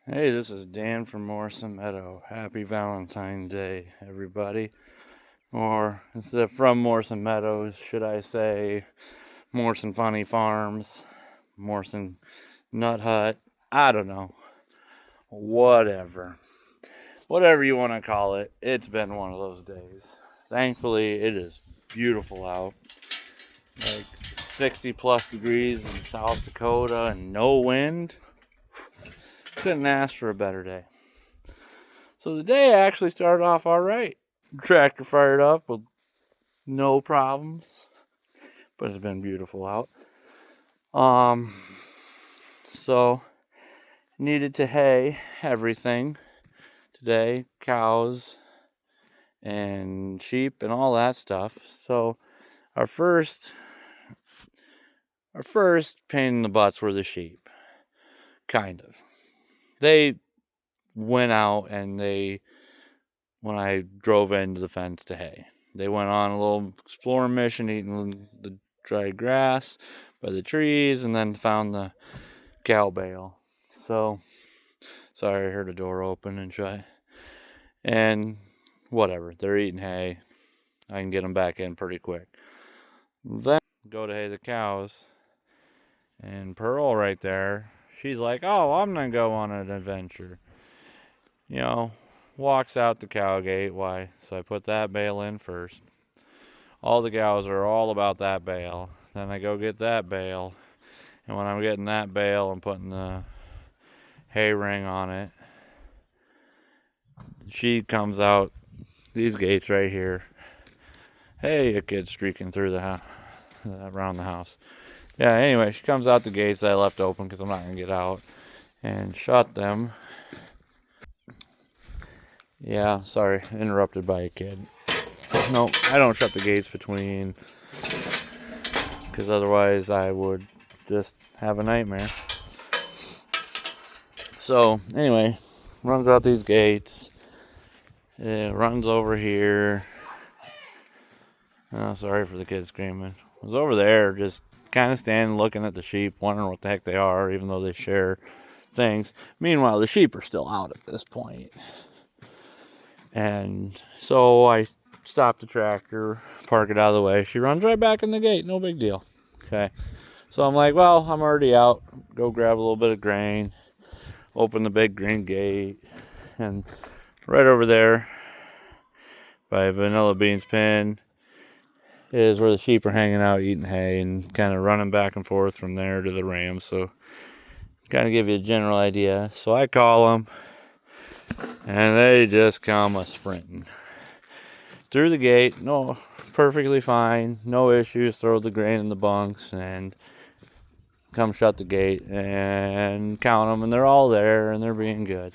Hey, this is Dan from Morrison Meadow. Happy Valentine's Day, everybody. Or instead of from Morrison Meadows, should I say Morrison Funny Farms, Morrison Nut Hut? I don't know. Whatever. Whatever you want to call it, it's been one of those days. Thankfully, it is beautiful out. Like 60 plus degrees in South Dakota and no wind. Couldn't ask for a better day. So the day actually started off all right. Tractor fired up with no problems, but it's been beautiful out. Um, so needed to hay everything today, cows and sheep and all that stuff. So our first pain in the butts were the sheep, kind of. They went out and when I drove into the fence to hay. They went on a little exploring mission, eating the dry grass by the trees, and then found the cow bale. So, sorry, I heard a door open and shut. And whatever, they're eating hay. I can get them back in pretty quick. Then go to hay the cows, and Pearl right there, she's like, "Oh, I'm gonna go on an adventure." You know, walks out the cow gate. Why? So I put that bale in first. All the cows are all about that bale. Then I go get that bale. And when I'm getting that bale and putting the hay ring on it, she comes out these gates right here. Hey, a kid streaking through the house, around the house. Yeah, anyway, she comes out the gates that I left open because I'm not going to get out and shut them. Yeah, sorry, interrupted by a kid. No, I don't shut the gates between because otherwise I would just have a nightmare. So, anyway, runs out these gates. It runs over here. Oh, sorry for the kids screaming. I was over there just kind of standing looking at the sheep, wondering what the heck they are, even though they share things. Meanwhile, the sheep are still out at this point. And so I stop the tractor, park it out of the way. She runs right back in the gate. No big deal. Okay. So I'm like, well, I'm already out. Go grab a little bit of grain. Open the big green gate. And right over there by Vanilla Bean's pen is where the sheep are hanging out eating hay and kind of running back and forth from there to the ram. So kind of give you a general idea. So I call them and they just come a sprinting through the gate. No, perfectly fine, no issues. Throw the grain in the bunks and come shut the gate and count them, and they're all there and they're being good.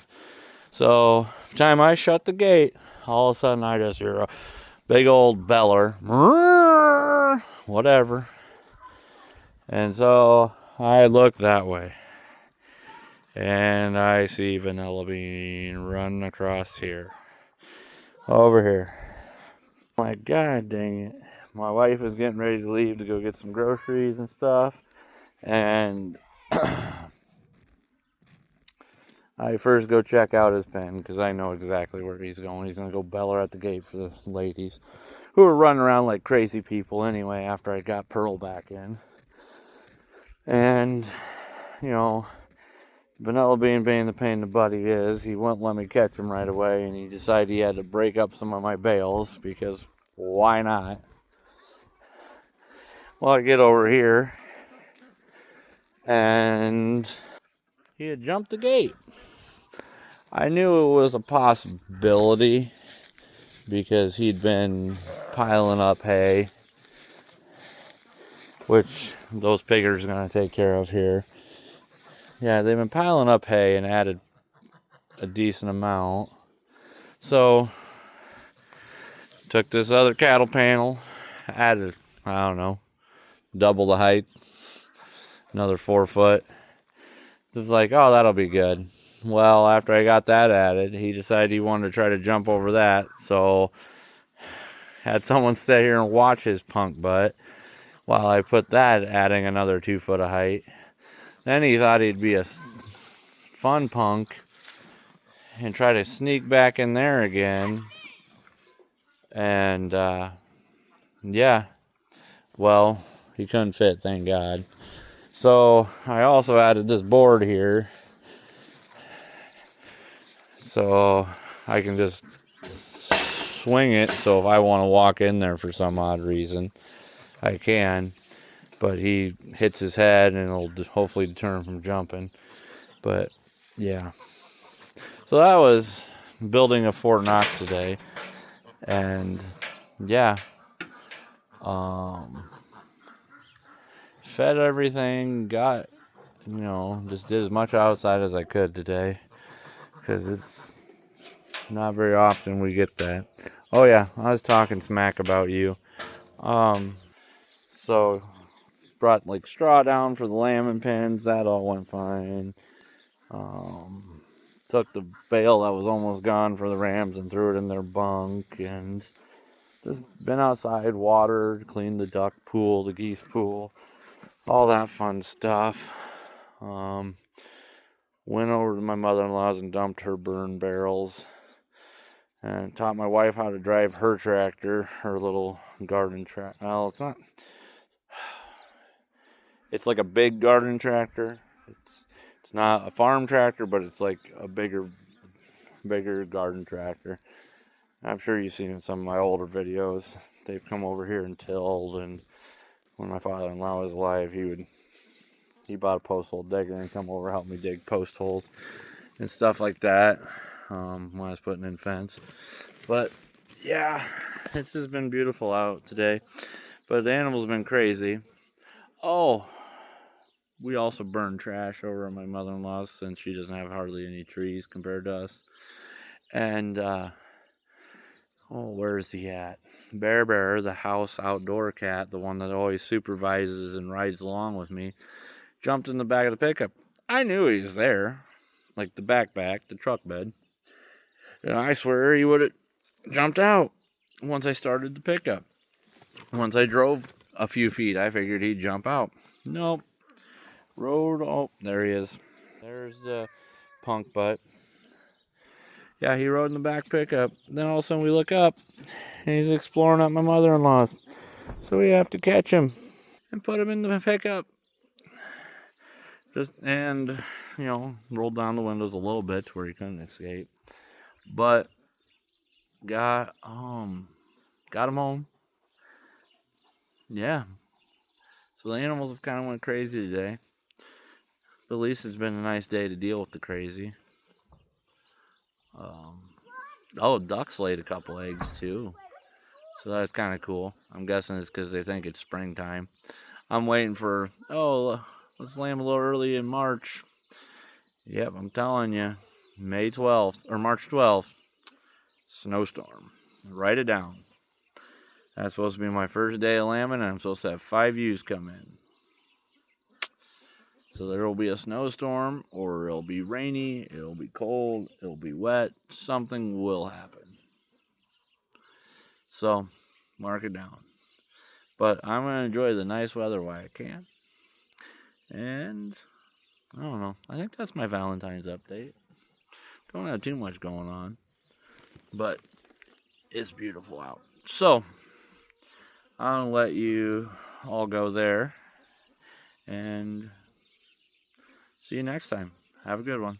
So time I shut the gate, all of a sudden I just hear a big old beller, whatever. And so I look that way and I see Vanilla Bean running across here, over here. My God dang it. My wife is getting ready to leave to go get some groceries and stuff. And I first go check out his pen because I know exactly where he's going. He's going to go beller at the gate for the ladies who are running around like crazy people anyway after I got Pearl back in. And, you know, Vanilla Bean being the pain in the butt he is, he wouldn't let me catch him right away, and he decided he had to break up some of my bales because why not? Well, I get over here, and he had jumped the gate. I knew it was a possibility because he'd been piling up hay, which those piggers are going to take care of here. Yeah, they've been piling up hay and added a decent amount. So, took this other cattle panel, added, I don't know, double the height, another 4 foot. It was like, oh, that'll be good. Well, after I got that added, he decided he wanted to try to jump over that. So, had someone stay here and watch his punk butt while I put that, adding another 2 foot of height. Then he thought he'd be a fun punk and try to sneak back in there again. And yeah, well, he couldn't fit, thank God. So I also added this board here, so I can just swing it. So if I want to walk in there for some odd reason, I can. But he hits his head and it'll hopefully deter him from jumping. But yeah, so that was building a Fort Knox today, and yeah, fed everything, got, just did as much outside as I could today, because it's not very often we get that. Oh yeah, I was talking smack about you. So brought like straw down for the lambing pens, that all went fine. Took the bale that was almost gone for the rams and threw it in their bunk, and just been outside, watered, cleaned the duck pool, the geese pool, all that fun stuff. Went over to my mother-in-law's and dumped her burn barrels, and taught my wife how to drive her tractor, her little garden tractor. Well, it's not. It's like a big garden tractor. It's not a farm tractor, but it's like a bigger garden tractor. I'm sure you've seen in some of my older videos. They've come over here and tilled, and when my father-in-law was alive, he bought a post hole digger and come over and help me dig post holes and stuff like that when I was putting in fence. But yeah, it's just been beautiful out today. But the animals have been crazy. Oh, we also burn trash over at my mother-in-law's since she doesn't have hardly any trees compared to us. And where is he at? Bear, the house outdoor cat, the one that always supervises and rides along with me, jumped in the back of the pickup. I knew he was there, like the backpack, the truck bed. And I swear he would have jumped out once I started the pickup. Once I drove a few feet, I figured he'd jump out. Nope. Oh, there he is. There's the punk butt. Yeah, he rode in the back pickup. Then all of a sudden we look up, and he's exploring at my mother-in-law's. So we have to catch him and put him in the pickup. And rolled down the windows a little bit to where he couldn't escape. But got him home. Yeah. So the animals have kind of went crazy today. But at least it's been a nice day to deal with the crazy. Ducks laid a couple eggs too. So that's kind of cool. I'm guessing it's because they think it's springtime. I'm waiting for, let's lamb a little early in March. Yep, I'm telling you. May 12th, or March 12th, snowstorm. Write it down. That's supposed to be my first day of lambing, and I'm supposed to have 5 ewes come in. So there will be a snowstorm, or it'll be rainy, it'll be cold, it'll be wet. Something will happen. So, mark it down. But I'm going to enjoy the nice weather while I can. And, I don't know. I think that's my Valentine's update. Don't have too much going on. But, it's beautiful out. So, I'll let you all go there. And see you next time. Have a good one.